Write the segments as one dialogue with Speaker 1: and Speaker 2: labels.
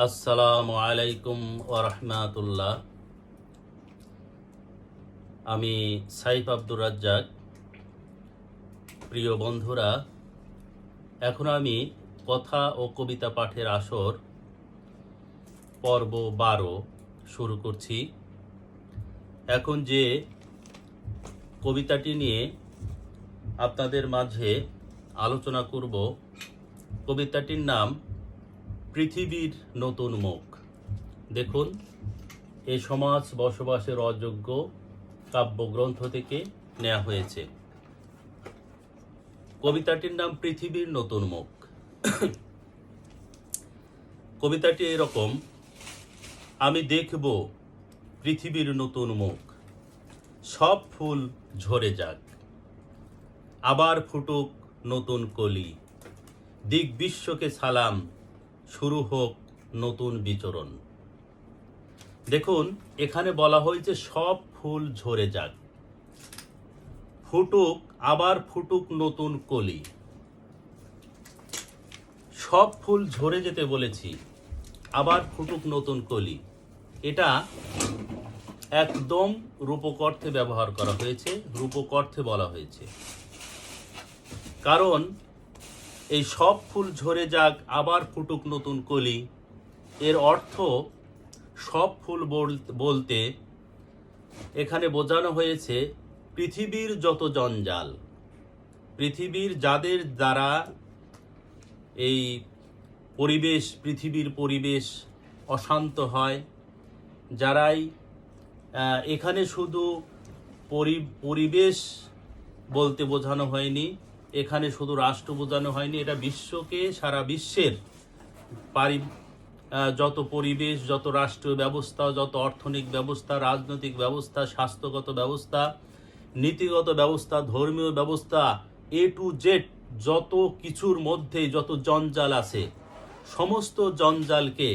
Speaker 1: আসসালামু আলাইকুম ওয়া রাহমাতুল্লাহ। আমি সাইফ আব্দুর রাজ্জাক। প্রিয় বন্ধুরা, এখন আমি কথা ও কবিতা পাঠের আসর পর্ব 12 শুরু করছি। এখন যে কবিতাটি নিয়ে আপনাদের মাঝে আলোচনা করব, কবিতাটির নাম পৃথিবীর নতুন মুখ। দেখুন, এই সমাজ বসবাসের অযোগ্য কাব্যগ্রন্থ থেকে নেওয়া হয়েছে। কবিতাটির নাম পৃথিবীর নতুন মুখ। কবিতাটি এরকম: আমি দেখব পৃথিবীর নতুন মুখ, সব ফুল ঝরে যাক, আবার ফুটুক নতুন কলি, দিক বিশ্বকে সালাম, শুরু হোক নতুন বিচরণ। দেখুন, এখানে বলা হয়েছে সব ফুল ঝরে যাক, ফুটুক, আবার ফুটুক নতুন কলি। সব ফুল ঝরে যেতে বলেছি, আবার ফুটুক নতুন কলি। এটা একদম রূপক অর্থে ব্যবহার করা হয়েছে, রূপক অর্থে বলা হয়েছে। কারণ এই সব ফুল ঝরে যাক, আবার ফুটুক নতুন কলি, এর অর্থ সব ফুল বলতে এখানে বোঝানো হয়েছে পৃথিবীর যত জঞ্জাল, পৃথিবীর যাদের দ্বারা এই পরিবেশ, পৃথিবীর পরিবেশ অশান্ত হয়, যারাই এখানে শুধু পরিবেশ বলতে বোঝানো হয়নি, এখানে শুধু রাষ্ট্র বোঝানো হয়নি, এটা বিশ্বকে, সারা বিশ্বের যত পরিবেশ, যত রাষ্ট্রীয় ব্যবস্থা, যত অর্থনৈতিক ব্যবস্থা, রাজনৈতিক ব্যবস্থা, স্বাস্থ্যগত ব্যবস্থা, নীতিগত ব্যবস্থা, ধর্মীয় ব্যবস্থা, এ টু জেড যত কিছুর মধ্যে যত জঞ্জাল আছে, সমস্ত জঞ্জালকে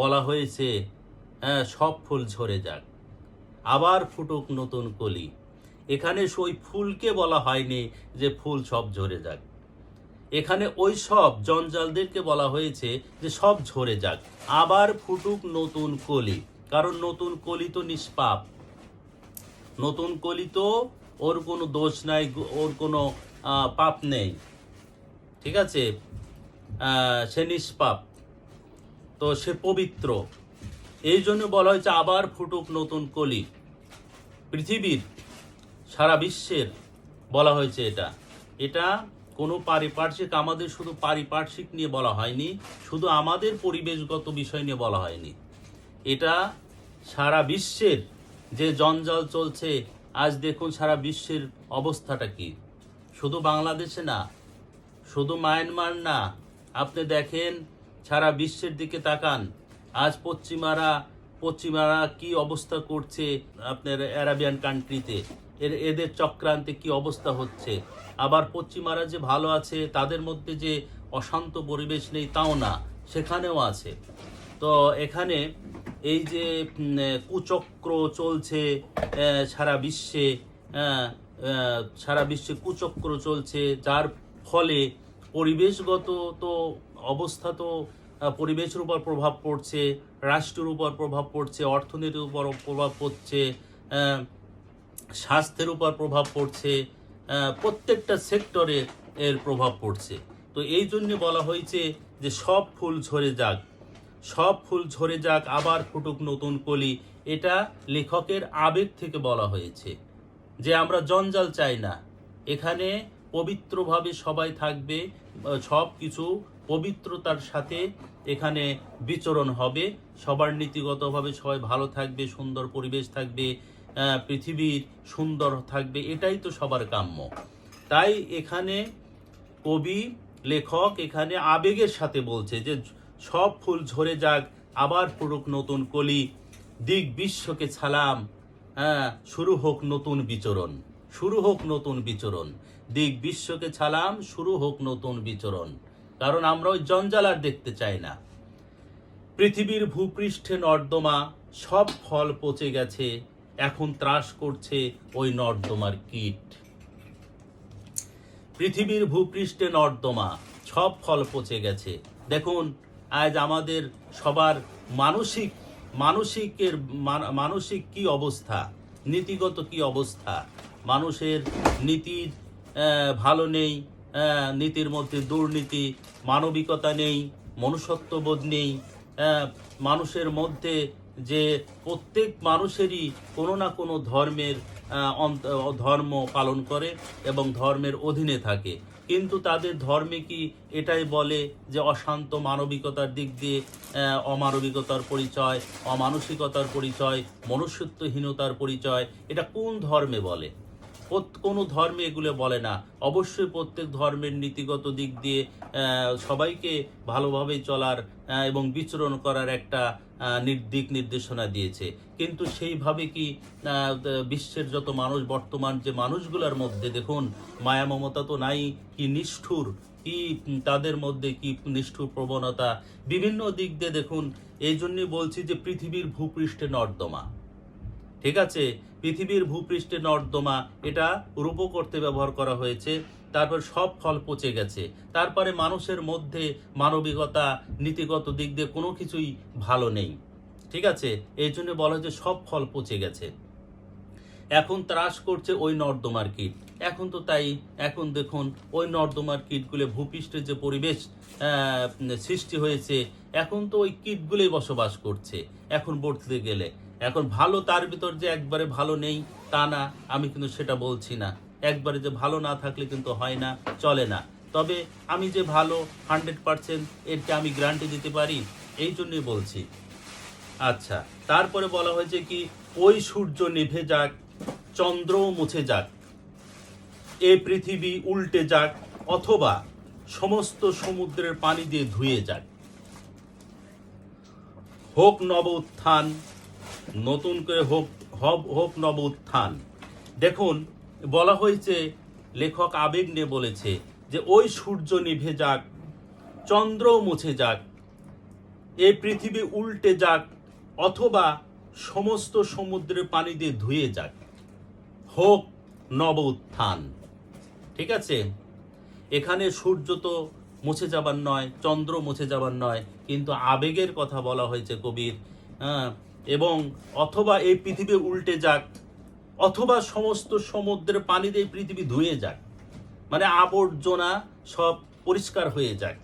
Speaker 1: বলা হয়েছে সব ফুল ঝরে যাক, আবার ফুটুক নতুন কলি। এখানে ওই ফুলকে বলা হয়নি যে ফুল সব ঝরে যাক, এখানে ওই সব জঞ্জালদেরকে বলা হয়েছে যে সব ঝরে যাক, আবার ফুটুক নতুন কলি। কারণ নতুন কলি তো নিষ্পাপ, নতুন কলি তো ওর কোনো দোষ নাই, ওর কোনো পাপ নেই, ঠিক আছে, সে নিষ্পাপ, তো সে পবিত্র। এই জন্য বলা হয়েছে আবার ফুটুক নতুন কলি। পৃথিবীর, সারা বিশ্বের বলা হয়েছে এটা কোনো পারিপার্শ্বিক, আমাদের শুধু পারিপার্শ্বিক নিয়ে বলা হয়নি, শুধু আমাদের পরিবেশগত বিষয় নিয়ে বলা হয়নি, এটা সারা বিশ্বের যে জঞ্জাল চলছে। আজ দেখুন সারা বিশ্বের অবস্থাটা কি, শুধু বাংলাদেশে না, শুধু মায়ানমার না, আপনি দেখেন সারা বিশ্বের দিকে তাকান, আজ পশ্চিমারা কি অবস্থা করছে আপনার অ্যারাবিয়ান কান্ট্রিতে, এদের চক্রান্তে কি অবস্থা হচ্ছে। আবার পশ্চিমারা যে ভালো আছে, তাদের মধ্যে যে অশান্ত পরিবেশ নেই তাও না, সেখানেও আছে। তো এখানে এই যে কুচক্র চলছে সারা বিশ্বে, সারা বিশ্বে কুচক্র চলছে, যার ফলে পরিবেশগত তো অবস্থা, তো পরিবেশের উপর প্রভাব পড়ছে, রাষ্ট্রের উপর প্রভাব পড়ছে, অর্থনীতির উপর প্রভাব পড়ছে, স্বাস্থ্যের উপর প্রভাব পড়ছে, প্রত্যেকটা সেক্টরে এর প্রভাব পড়ছে। তো এই জন্য বলা হয়েছে যে সব ফুল ঝরে যাক, সব ফুল ঝরে যাক, আবার ফুটুক নতুন কলি। এটা লেখকের আবেগ থেকে বলা হয়েছে যে আমরা জঞ্জাল চাই না, এখানে পবিত্রভাবে সবাই থাকবে, সব কিছু পবিত্রতার সাথে এখানে বিচরণ হবে, সবার নীতিগতভাবে সবাই ভালো থাকবে, সুন্দর পরিবেশ থাকবে, পৃথিবীর সুন্দর থাকবে, এটাই তো সবার কাম্য। তাই এখানে কবি, লেখক এখানে আবেগের সাথে বলছে যে সব ফুল ঝরে যাক, আবার ফুটুক নতুন কলি, দিক বিশ্বকে সালাম, শুরু হোক নতুন বিচরণ, শুরু হোক নতুন বিচরণ, দিক বিশ্বকে সালাম, শুরু হোক নতুন বিচরণ। কারণ আমরা ওই জঞ্জাল আর দেখতে চাই না। পৃথিবীর ভূপৃষ্ঠে নর্দমা, সব ফল পচে গেছে, এখন ত্রাস করছে ওই নর্দমার কীট। পৃথিবীর ভূপৃষ্ঠে নর্দমা, সব ফল পচে গেছে। দেখুন আজ আমাদের সবার মানসিক মানসিকের মানসিক কি অবস্থা, নীতিগত কি অবস্থা, মানুষের নীতি ভালো নেই, নীতির মধ্যে দুর্নীতি, মানবিকতা নেই, মনুষ্যত্ববোধ নেই, মানুষের মধ্যে যে প্রত্যেক মানুষেরই কোনো না কোনো ধর্মের ধর্ম পালন করে এবং ধর্মের অধীনে থাকে, কিন্তু তাদের ধর্মে কি এটাই বলে যে অশান্ত মানবিকতার দিক দিয়ে অমানবিকতার পরিচয়, অমানসিকতার পরিচয়, মনুষ্যত্বহীনতার পরিচয়? এটা কোন ধর্মে বলে? কোনো ধর্মে এগুলো বলে না। অবশ্যই প্রত্যেক ধর্মের নীতিগত দিক দিয়ে সবাইকে ভালোভাবে চলার এবং বিচরণ করার একটা দিক নির্দেশনা দিয়েছে, কিন্তু সেইভাবে কি বিশ্বের যত মানুষ, বর্তমান যে মানুষগুলোর মধ্যে দেখুন মায়া মমতা তো নাই, কি নিষ্ঠুর, কি তাদের মধ্যে কি নিষ্ঠুর প্রবণতা বিভিন্ন দিক দিয়ে দেখুন। এই জন্যই বলছি যে পৃথিবীর ভূপৃষ্ঠে নর্দমা, ঠিক আছে, পৃথিবীর ভূপৃষ্ঠে নর্দমা, এটা রূপো করতে ব্যবহার করা হয়েছে। তারপর সব ফল পচে গেছে। তারপরে মানুষের মধ্যে মানবিকতা, নীতিগত দিক দিয়ে কোনো কিছুই ভালো নেই, ঠিক আছে। এই জন্য বলা হয় যে সব ফল পচে গেছে। এখন ত্রাস করছে ওই নর্দমার কীট। এখন তো তাই, এখন দেখুন ওই নর্দমার কীটগুলো, ভূপৃষ্ঠে যে পরিবেশ সৃষ্টি হয়েছে, এখন তো ওই কীটগুলোই বসবাস করছে। এখন বলতে গেলে এখন ভালো, তার ভিতর যে একবারে ভালো নেই তা না, আমি কিন্তু সেটা বলছি না। একবারে যে ভালো না থাকলে কিন্তু হয় না, চলে না। তবে আমি যে ভালো 100% এরকে আমি গ্যারান্টি দিতে পারি, এই জন্যই বলছি। আচ্ছা, তারপরে বলা হয়েছে কি, ওই সূর্য নিভে যাক, চন্দ্রও মুছে যাক, এ পৃথিবী উল্টে যাক, অথবা সমস্ত সমুদ্রের পানি দিয়ে ধুয়ে যাক, হোক নব উত্থান, নতুন করে হোক নব উত্থান। দেখুন বলা হয়েছে, লেখক আবেগ নিয়ে বলেছে যে ওই সূর্য নিভে যাক, চন্দ্রও মুছে যাক, এ পৃথিবী উল্টে যাক, অথবা সমস্ত সমুদ্রের পানি দিয়ে ধুয়ে যাক, হোক নব উত্থান। ঠিক আছে, এখানে সূর্য তো মুছে যাবার নয়, চন্দ্র মুছে যাবার নয়, কিন্তু আবেগের কথা বলা হয়েছে কবির। এবং অথবা এই পৃথিবী উল্টে যাক, অথবা সমস্ত সমুদ্রের পানি দিয়ে পৃথিবী ধুয়ে যাক, মানে আবর্জনা সব পরিষ্কার হয়ে যাক,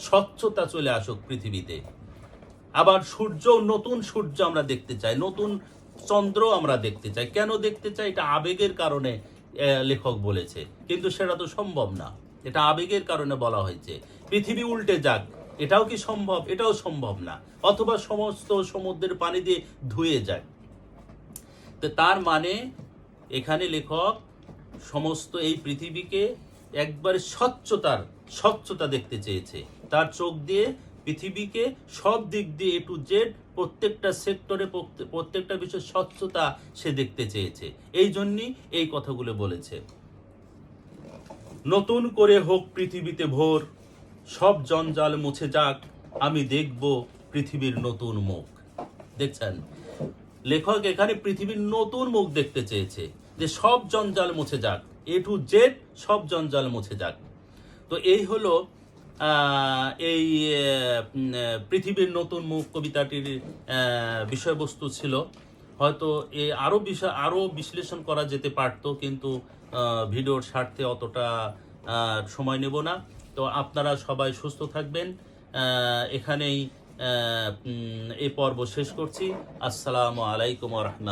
Speaker 1: স্বচ্ছতা চলে আসুক পৃথিবীতে। আবার সূর্য, নতুন সূর্য আমরা দেখতে চাই, নতুন চন্দ্র আমরা দেখতে চাই। কেন দেখতে চাই? এটা আবেগের কারণে লেখক বলেছে, কিন্তু সেটা তো সম্ভব না, এটা আবেগের কারণে বলা হয়েছে। পৃথিবী উল্টে যাক, এটাও কি সম্ভব? এটাও সম্ভব না। অথবা সমস্ত সমুদ্রের পানি দিয়ে ধুয়ে যাক। তো তার মানে এখানে লেখক সমস্ত এই পৃথিবীকে একবারে স্বচ্ছতা দেখতে চেয়েছে। তার চোখ দিয়ে পৃথিবীকে সব দিক দিয়ে A to Z, প্রত্যেকটা সেক্টরে, প্রত্যেকটা বিষয়ে স্বচ্ছতা সে দেখতে চেয়েছে। এই জন্যই এই কথাগুলো বলেছে। নতুন করে হোক পৃথিবীতে ভোর, সব জঞ্জাল মুছে যাক, আমি দেখব পৃথিবীর নতুন মুখ। দেখছেন, লেখক এখানে পৃথিবীর নতুন মুখ দেখতে চেয়েছে, যে সব জঞ্জাল মুছে যাক, A to Z সব জঞ্জাল মুছে যাক। তো এই হলো এই পৃথিবীর নতুন মুখ কবিতাটির বিষয়বস্তু ছিল। হয়তো আরও বিশ্লেষণ করা যেতে পারত, কিন্তু ভিডিওর স্বার্থে অতটা সময় নেব না। তো আপনারা সবাই সুস্থ থাকবেন। এখানেই এই পর্ব শেষ করছি। আসসালামু আলাইকুম ওয়া রাহমাতুল্লাহ।